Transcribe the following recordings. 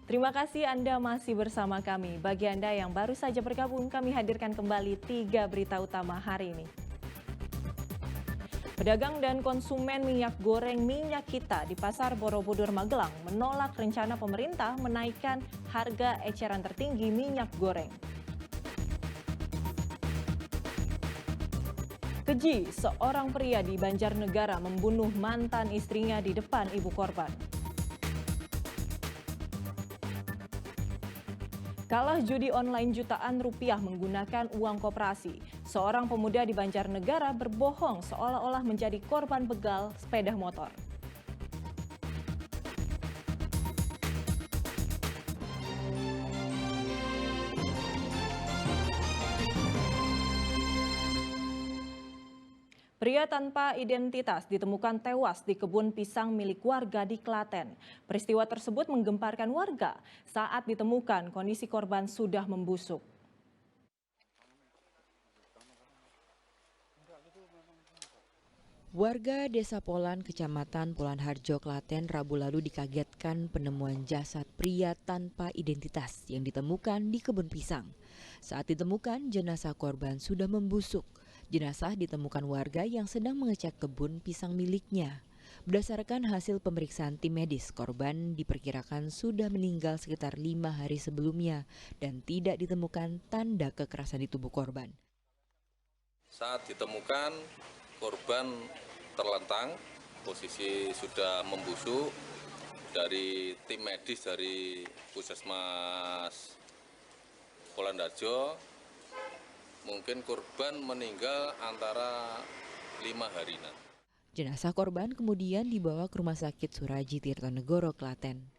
Terima kasih Anda masih bersama kami. Bagi Anda yang baru saja bergabung, kami hadirkan kembali 3 berita utama hari ini. Pedagang dan konsumen minyak goreng minyak kita di Pasar Borobudur Magelang menolak rencana pemerintah menaikkan harga eceran tertinggi minyak goreng. Keji, seorang pria di Banjarnegara membunuh mantan istrinya di depan ibu korban. Kalah judi online jutaan rupiah menggunakan uang koperasi. Seorang pemuda di Banjarnegara berbohong seolah-olah menjadi korban begal sepeda motor. Pria tanpa identitas ditemukan tewas di kebun pisang milik warga di Klaten. Peristiwa tersebut menggemparkan warga. Saat ditemukan, kondisi korban sudah membusuk. Warga Desa Polan, Kecamatan Polan Harjo, Klaten, Rabu lalu dikagetkan penemuan jasad pria tanpa identitas yang ditemukan di kebun pisang. Saat ditemukan, jenazah korban sudah membusuk. Jenazah ditemukan warga yang sedang mengecek kebun pisang miliknya. Berdasarkan hasil pemeriksaan tim medis, korban diperkirakan sudah meninggal sekitar 5 hari sebelumnya dan tidak ditemukan tanda kekerasan di tubuh korban. Saat ditemukan, korban terlentang, posisi sudah membusuk. Dari tim medis dari Puskesmas Polandarjo, mungkin korban meninggal antara 5 hari nanti. Jenazah korban kemudian dibawa ke Rumah Sakit Suraji Tirtonegoro, Klaten.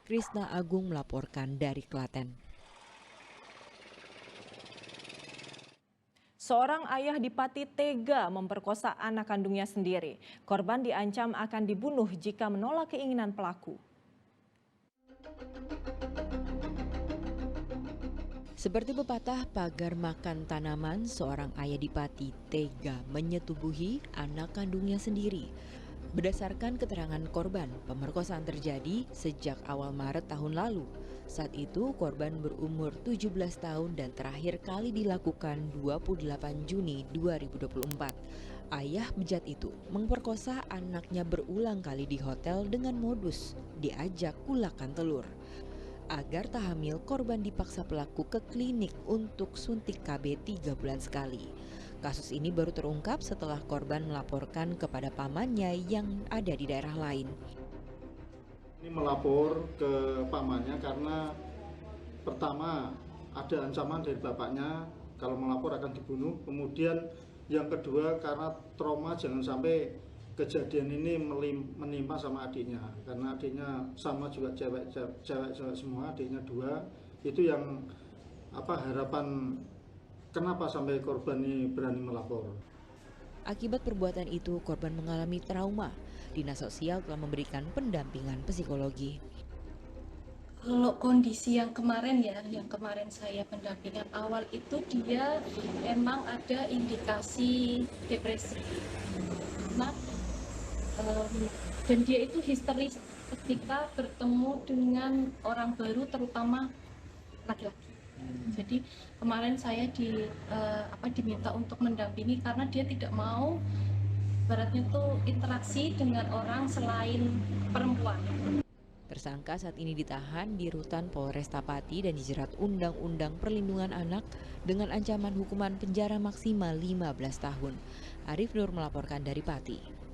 Krisna Agung melaporkan dari Klaten. Seorang ayah di Pati tega memperkosa anak kandungnya sendiri. Korban diancam akan dibunuh jika menolak keinginan pelaku. Seperti pepatah pagar makan tanaman, seorang ayah di Pati tega menyetubuhi anak kandungnya sendiri. Berdasarkan keterangan korban, pemerkosaan terjadi sejak awal Maret tahun lalu. Saat itu korban berumur 17 tahun dan terakhir kali dilakukan 28 Juni 2024. Ayah bejat itu memperkosa anaknya berulang kali di hotel dengan modus diajak kulakan telur. Agar tak hamil, korban dipaksa pelaku ke klinik untuk suntik KB 3 bulan sekali. Kasus ini baru terungkap setelah korban melaporkan kepada pamannya yang ada di daerah lain. Ini melapor ke pamannya karena pertama ada ancaman dari bapaknya kalau melapor akan dibunuh. Kemudian yang kedua karena trauma jangan sampai kejadian ini menimpa sama adiknya, karena adiknya sama juga cewek semua, adiknya 2. Itu yang harapan kenapa sampai korban ini berani melapor. Akibat perbuatan itu korban mengalami trauma. Dinas Sosial telah memberikan pendampingan psikologi. Kalau kondisi yang kemarin saya pendampingan awal itu dia emang ada indikasi depresi. Dan dia itu histeris ketika bertemu dengan orang baru, terutama laki-laki. Jadi kemarin saya diminta untuk mendampingi karena dia tidak mau baratnya tuh interaksi dengan orang selain perempuan. Tersangka saat ini ditahan di Rutan Polresta Pati dan dijerat Undang-Undang Perlindungan Anak dengan ancaman hukuman penjara maksimal 15 tahun. Arif Nur melaporkan dari Pati.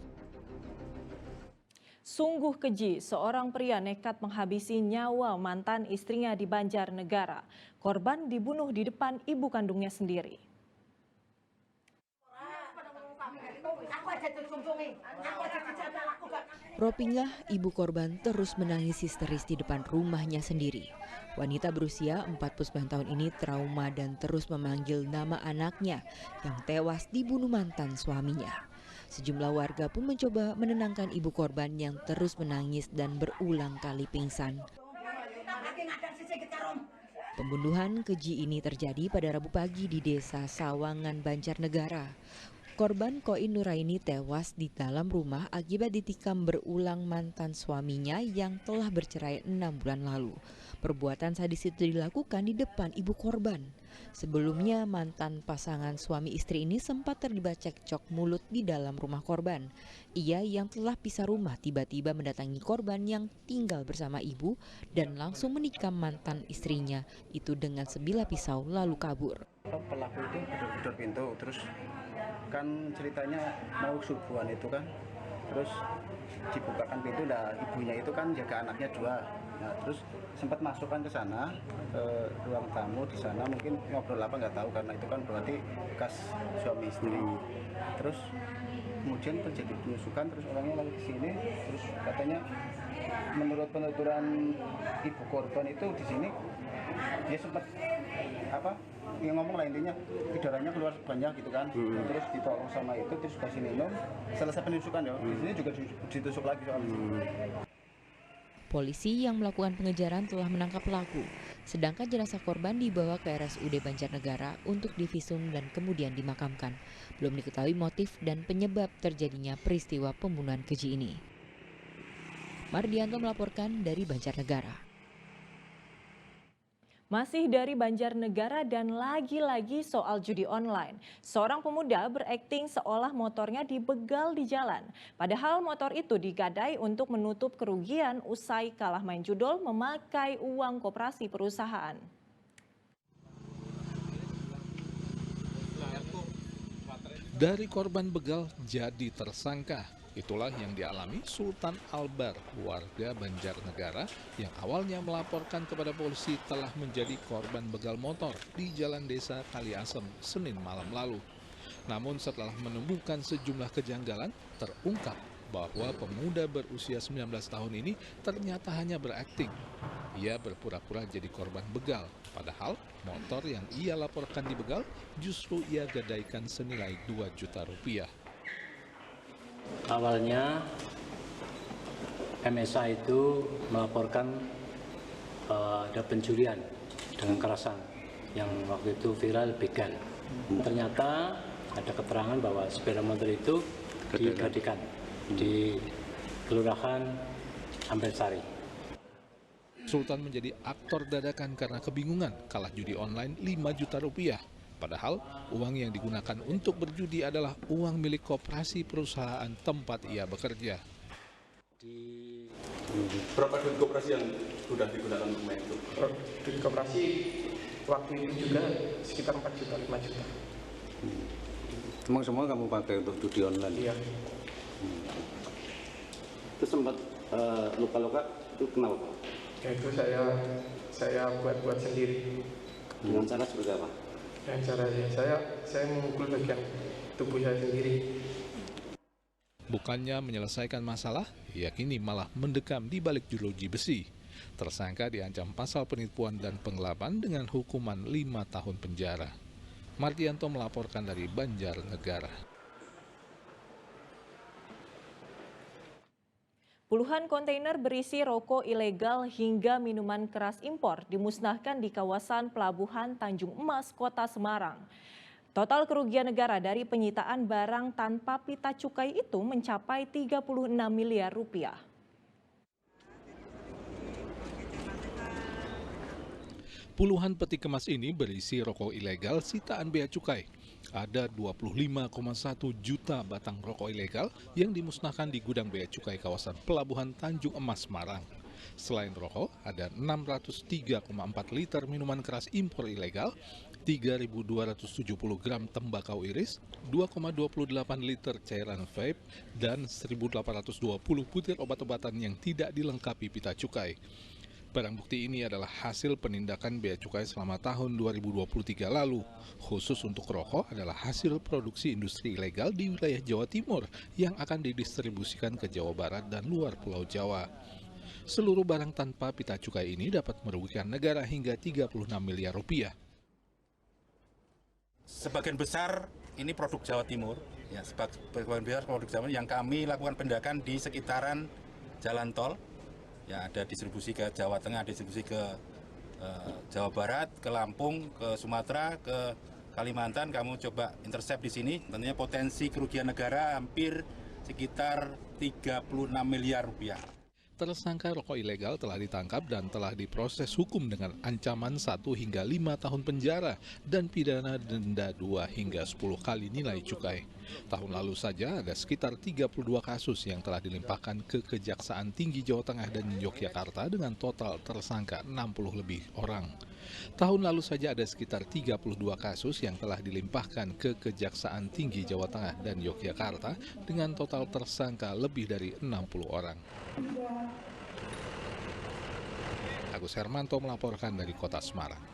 Sungguh keji, seorang pria nekat menghabisi nyawa mantan istrinya di Banjarnegara. Korban dibunuh di depan ibu kandungnya sendiri. Ropingah, ibu korban terus menangis histeris di depan rumahnya sendiri. Wanita berusia 49 tahun ini trauma dan terus memanggil nama anaknya yang tewas dibunuh mantan suaminya. Sejumlah warga pun mencoba menenangkan ibu korban yang terus menangis dan berulang kali pingsan. Pembunuhan keji ini terjadi pada Rabu pagi di Desa Sawangan, Banjarnegara. Korban Koin Nuraini tewas di dalam rumah akibat ditikam berulang mantan suaminya yang telah bercerai 6 bulan lalu. Perbuatan sadis itu dilakukan di depan ibu korban. Sebelumnya mantan pasangan suami istri ini sempat terlibat cekcok mulut di dalam rumah korban. Ia yang telah pisah rumah tiba-tiba mendatangi korban yang tinggal bersama ibu dan langsung menikam mantan istrinya itu dengan sebilah pisau lalu kabur. Pelaku itu gedor pintu, terus kan ceritanya mau subuhan itu kan, terus dibukakan pintu, nah ibunya itu kan jaga anaknya 2. Nah, terus sempat masukkan ke sana, ke ruang tamu di sana, mungkin ngobrol apa nggak tahu, karena itu kan berarti bekas suami istri. Terus kemudian terjadi penusukan, terus orangnya lagi ke sini, terus katanya menurut penuturan ibu korban itu di sini dia sempat yang ngomong lah intinya darahnya keluar banyak gitu kan, terus ditolong sama itu, terus kasih minum, selesai penusukan ya, di sini juga ditusuk lagi soal itu. Polisi yang melakukan pengejaran telah menangkap pelaku, sedangkan jenazah korban dibawa ke RSUD Banjarnegara untuk divisum dan kemudian dimakamkan. Belum diketahui motif dan penyebab terjadinya peristiwa pembunuhan keji ini. Mardianto melaporkan dari Banjarnegara. Masih dari Banjarnegara dan lagi-lagi soal judi online. Seorang pemuda berakting seolah motornya dibegal di jalan. Padahal motor itu digadai untuk menutup kerugian usai kalah main judol memakai uang koperasi perusahaan. Dari korban begal jadi tersangka. Itulah yang dialami Sultan Albar, warga Banjarnegara yang awalnya melaporkan kepada polisi telah menjadi korban begal motor di Jalan Desa Kaliasem, Senin malam lalu. Namun setelah menemukan sejumlah kejanggalan, terungkap bahwa pemuda berusia 19 tahun ini ternyata hanya berakting. Ia berpura-pura jadi korban begal, padahal motor yang ia laporkan dibegal justru ia gadaikan senilai 2 juta rupiah. Awalnya MSA itu melaporkan ada pencurian dengan kerasan yang waktu itu viral begal. Ternyata ada keterangan bahwa sepeda motor itu digadikan di Kelurahan Ambersari. Sultan menjadi aktor dadakan karena kebingungan kalah judi online 5 juta rupiah. Padahal uang yang digunakan untuk berjudi adalah uang milik koperasi perusahaan tempat ia bekerja. Berapa duit koperasi yang sudah digunakan untuk main itu? Duit koperasi waktu itu juga sekitar 4 juta, 5 juta. Emang semua kamu pakai untuk judi online? Iya. Itu sempat luka-luka, itu kenapa? Ya itu saya buat sendiri. Dengan cara seperti apa? Dan caranya saya memukul bagian tubuh saya sendiri. Bukannya menyelesaikan masalah, ia kini malah mendekam di balik jeruji besi. Tersangka diancam pasal penipuan dan penggelapan dengan hukuman 5 tahun penjara. Mardianto melaporkan dari Banjarnegara. Puluhan kontainer berisi rokok ilegal hingga minuman keras impor dimusnahkan di kawasan Pelabuhan Tanjung Emas, Kota Semarang. Total kerugian negara dari penyitaan barang tanpa pita cukai itu mencapai 36 miliar rupiah. Puluhan peti kemas ini berisi rokok ilegal sitaan bea cukai. Ada 25,1 juta batang rokok ilegal yang dimusnahkan di gudang bea cukai kawasan Pelabuhan Tanjung Emas, Semarang. Selain rokok, ada 603,4 liter minuman keras impor ilegal, 3.270 gram tembakau iris, 2,28 liter cairan vape, dan 1.820 butir obat-obatan yang tidak dilengkapi pita cukai. Barang bukti ini adalah hasil penindakan bea cukai selama tahun 2023 lalu. Khusus untuk rokok adalah hasil produksi industri ilegal di wilayah Jawa Timur yang akan didistribusikan ke Jawa Barat dan luar Pulau Jawa. Seluruh barang tanpa pita cukai ini dapat merugikan negara hingga 36 miliar rupiah. Sebagian besar ini produk Jawa Timur, ya, sebagian besar produk Jawa Timur yang kami lakukan penindakan di sekitaran jalan tol. Ya, ada distribusi ke Jawa Tengah, distribusi ke Jawa Barat, ke Lampung, ke Sumatera, ke Kalimantan, kamu coba intercept di sini, tentunya potensi kerugian negara hampir sekitar 36 miliar rupiah. Tersangka rokok ilegal telah ditangkap dan telah diproses hukum dengan ancaman 1 hingga 5 tahun penjara dan pidana denda 2 hingga 10 kali nilai cukai. Tahun lalu saja ada sekitar 32 kasus yang telah dilimpahkan ke Kejaksaan Tinggi Jawa Tengah dan Yogyakarta dengan total tersangka 60 lebih orang. Tahun lalu saja ada sekitar 32 kasus yang telah dilimpahkan ke Kejaksaan Tinggi Jawa Tengah dan Yogyakarta dengan total tersangka lebih dari 60 orang. Agus Hermanto melaporkan dari Kota Semarang.